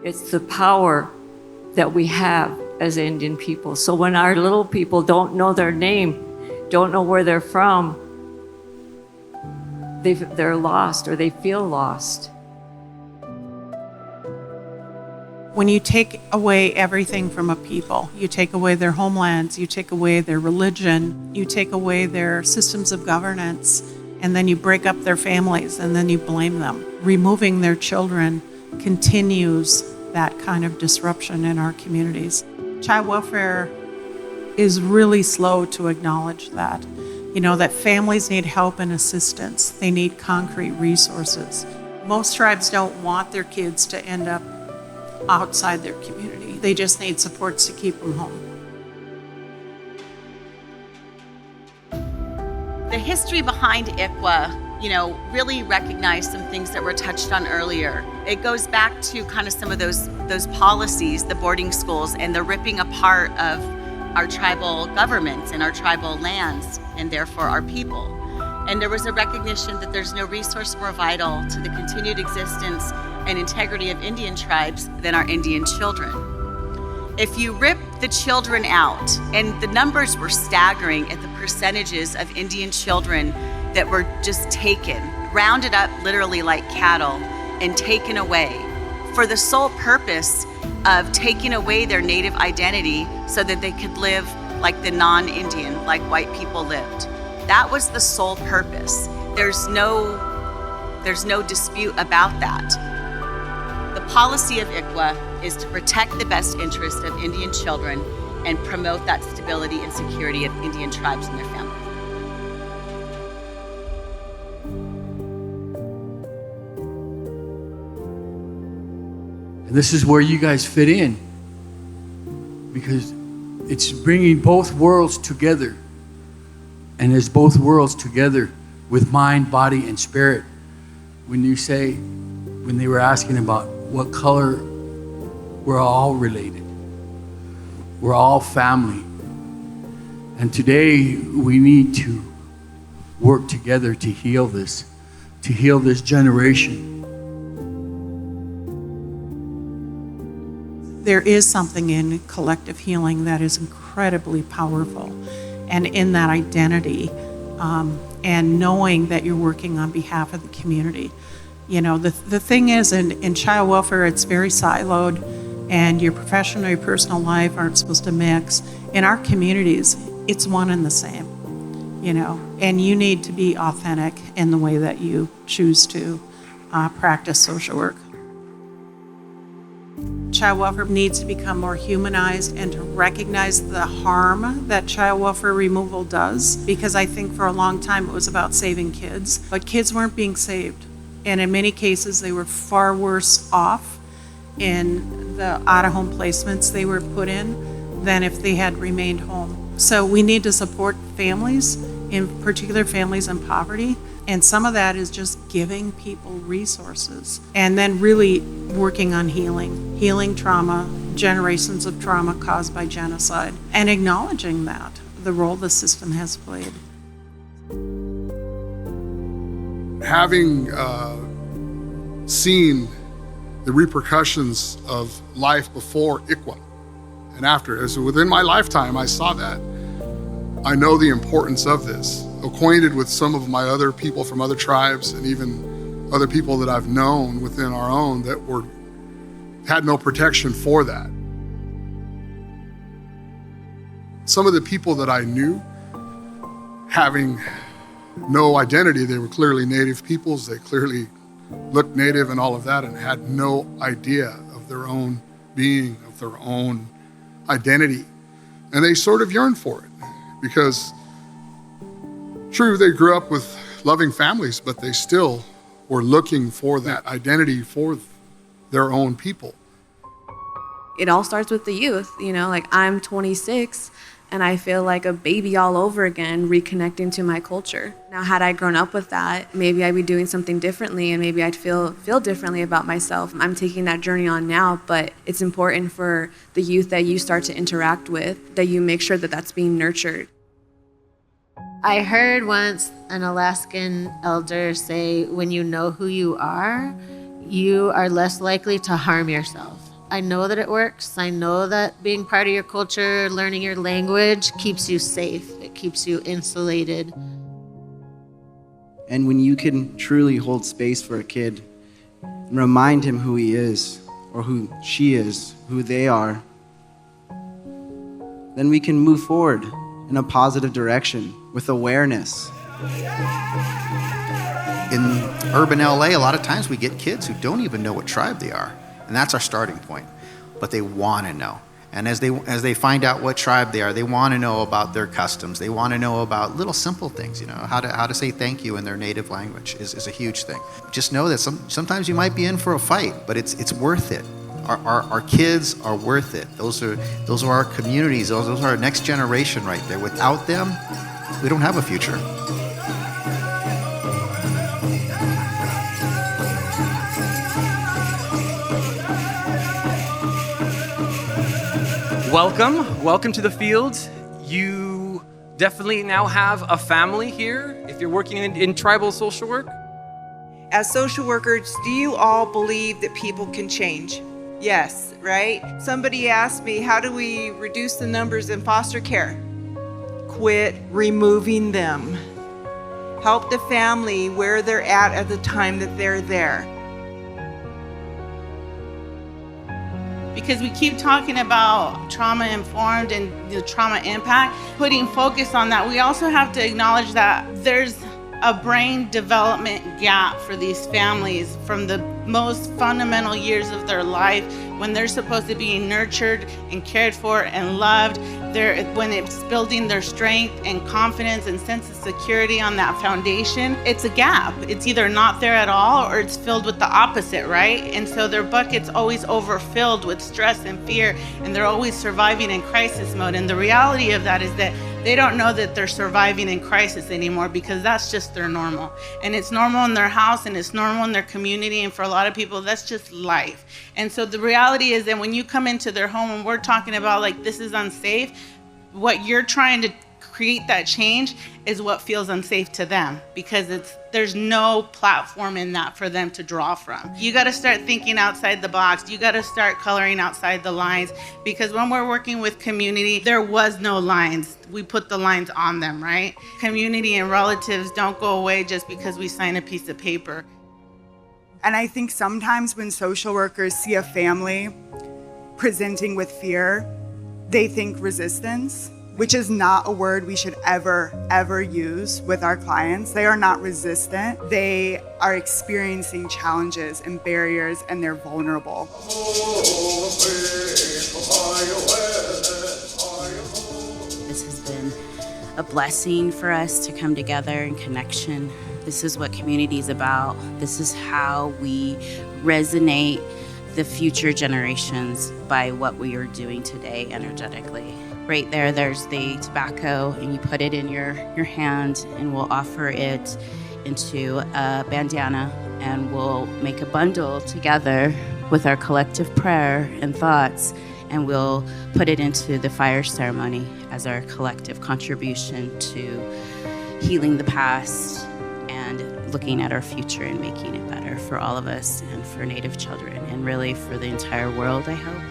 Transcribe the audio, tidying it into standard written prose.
It's the power that we have as Indian people. So when our little people don't know their name, don't know where they're from, they're lost or they feel lost. When you take away everything from a people, you take away their homelands, you take away their religion, you take away their systems of governance, and then you break up their families and then you blame them. Removing their children continues that kind of disruption in our communities. Child welfare is really slow to acknowledge that. You know, that families need help and assistance. They need concrete resources. Most tribes don't want their kids to end up outside their community. They just need supports to keep them home. The history behind ICWA, really recognized some things that were touched on earlier. It goes back to kind of some of those policies, the boarding schools, and the ripping apart of our tribal governments and our tribal lands, and therefore our people. And there was a recognition that there's no resource more vital to the continued existence and integrity of Indian tribes than our Indian children. If you rip the children out, and the numbers were staggering at the percentages of Indian children that were just taken, rounded up literally like cattle, and taken away for the sole purpose of taking away their native identity so that they could live like the non-Indian, like white people lived. That was the sole purpose. There's no dispute about that. The policy of ICWA is to protect the best interest of Indian children and promote that stability and security of Indian tribes and their families. And this is where you guys fit in, because it's bringing both worlds together. And as both worlds together with mind, body, and spirit, when they were asking about what color, we're all related. We're all family. And today we need to work together to heal this generation. There is something in collective healing that is incredibly powerful. And in that identity, and knowing that you're working on behalf of the community. The thing is, in child welfare, it's very siloed, and your professional and your personal life aren't supposed to mix. In our communities, it's one and the same, and you need to be authentic in the way that you choose to practice social work. Child welfare needs to become more humanized and to recognize the harm that child welfare removal does, because I think for a long time it was about saving kids, but kids weren't being saved. And in many cases, they were far worse off in the out-of-home placements they were put in than if they had remained home. So we need to support families, in particular families in poverty. And some of that is just giving people resources and then really working on healing trauma, generations of trauma caused by genocide, and acknowledging that, the role the system has played. Having seen the repercussions of life before ICWA and after, as within my lifetime, I saw that. I know the importance of this. Acquainted with some of my other people from other tribes and even other people that I've known within our own that had no protection for that. Some of the people that I knew, having no identity, they were clearly native peoples, they clearly looked native and all of that, and had no idea of their own being, of their own identity. And they sort of yearned for it because true, they grew up with loving families, but they still were looking for that identity for their own people. It all starts with the youth, I'm 26 and I feel like a baby all over again, reconnecting to my culture. Now, had I grown up with that, maybe I'd be doing something differently and maybe I'd feel differently about myself. I'm taking that journey on now, but it's important for the youth that you start to interact with, that you make sure that that's being nurtured. I heard once an Alaskan elder say, when you know who you are less likely to harm yourself. I know that it works. I know that being part of your culture, learning your language keeps you safe. It keeps you insulated. And when you can truly hold space for a kid and remind him who he is, or who she is, who they are, then we can move forward in a positive direction with awareness. In urban LA, a lot of times we get kids who don't even know what tribe they are. And that's our starting point. But they want to know. And as they find out what tribe they are, they want to know about their customs. They want to know about little simple things, how to say thank you in their native language is a huge thing. Just know that sometimes you might be in for a fight, but it's worth it. Our kids are worth it. Those are our communities. Those are our next generation right there. Without them, we don't have a future. Welcome to the field. You definitely now have a family here if you're working in tribal social work. As social workers, do you all believe that people can change? Yes, right? Somebody asked me, how do we reduce the numbers in foster care? Quit removing them. Help the family where they're at the time that they're there. Because we keep talking about trauma-informed and the trauma impact, putting focus on that, we also have to acknowledge that there's a brain development gap for these families from the most fundamental years of their life when they're supposed to be nurtured and cared for and loved. When it's building their strength and confidence and sense of security on that foundation, it's a gap. It's either not there at all or it's filled with the opposite, right? And so their bucket's always overfilled with stress and fear, and they're always surviving in crisis mode. And the reality of that is that they don't know that they're surviving in crisis anymore because that's just their normal. And it's normal in their house and it's normal in their community, and for a lot of people, that's just life. And so the reality is that when you come into their home and we're talking about like, this is unsafe, what you're trying to create that change is what feels unsafe to them because there's no platform in that for them to draw from. You got to start thinking outside the box. You got to start coloring outside the lines because when we're working with community, there was no lines. We put the lines on them, right? Community and relatives don't go away just because we sign a piece of paper. And I think sometimes when social workers see a family presenting with fear, they think resistance, which is not a word we should ever use with our clients. They are not resistant. They are experiencing challenges and barriers, and they're vulnerable. This has been a blessing for us to come together in connection. This is what community is about. This is how we resonate the future generations by what we are doing today energetically. Right there, there's the tobacco, and you put it in your hand, and we'll offer it into a bandana, and we'll make a bundle together with our collective prayer and thoughts, and we'll put it into the fire ceremony as our collective contribution to healing the past and looking at our future and making it better for all of us and for Native children and really for the entire world, I hope.